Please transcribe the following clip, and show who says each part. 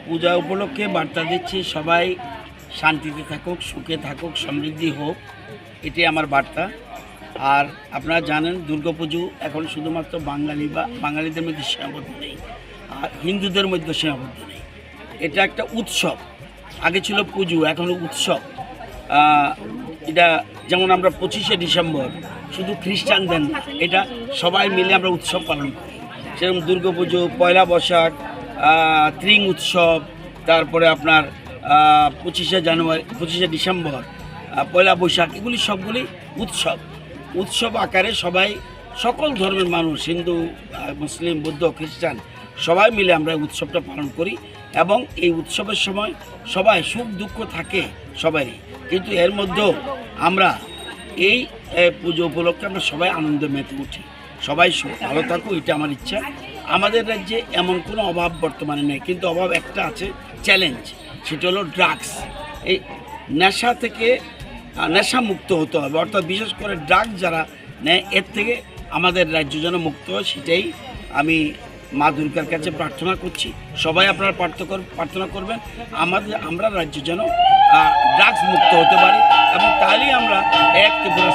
Speaker 1: পূজা উপলক্ষে বার্তা দিচ্ছি, সবাই শান্তিতে থাকুক, সুখে থাকুক, সমৃদ্ধি হোক, এটি আমার বার্তা। আর আপনারা জানেন দুর্গাপুজো এখন শুধুমাত্র বাঙালিদের মধ্যে সীমাবদ্ধ নেই, আর হিন্দুদের মধ্যে সীমাবদ্ধ নেই। এটা একটা উৎসব, আগে ছিল পুজো, এখন উৎসব। এটা যেমন আমরা 25শে ডিসেম্বর শুধু খ্রিস্টানদের না, এটা সবাই মিলে আমরা উৎসব পালন করি। সেরকম দুর্গাপুজো, পয়লা বৈশাখ, ত্রিং উৎসব, তারপরে আপনার 25শে ডিসেম্বর, পয়লা বৈশাখ, এগুলি সবগুলি উৎসব আকারে সবাই, সকল ধর্মের মানুষ, হিন্দু, মুসলিম, বৌদ্ধ, খ্রিস্টান, সবাই মিলে আমরা উৎসবটা পালন করি। এবং এই উৎসবের সময় সবাই সুখ দুঃখ থাকে সবারই, কিন্তু এর মধ্যেও আমরা এই পুজো উপলক্ষে আমরা সবাই আনন্দে মেতে উঠি। সবাই ভালো থাকুক, এটা আমার ইচ্ছা। আমাদের রাজ্যে এমন কোনো অভাব বর্তমানে নেই, কিন্তু অভাব একটা আছে, চ্যালেঞ্জ, সেটা হলো ড্রাগস। এই নেশা থেকে নেশা মুক্ত হতে হবে, অর্থাৎ বিশেষ করে ড্রাগস যারা নেয় এর থেকে আমাদের রাজ্য যেন মুক্ত হয়, সেটাই আমি মা দুর্গার কাছে প্রার্থনা করছি। সবাই আপনারা প্রার্থনা করবেন আমরা রাজ্য যেন ড্রাগস মুক্ত হতে পারি, এবং তাহলেই আমরা এক ত্রিপুরা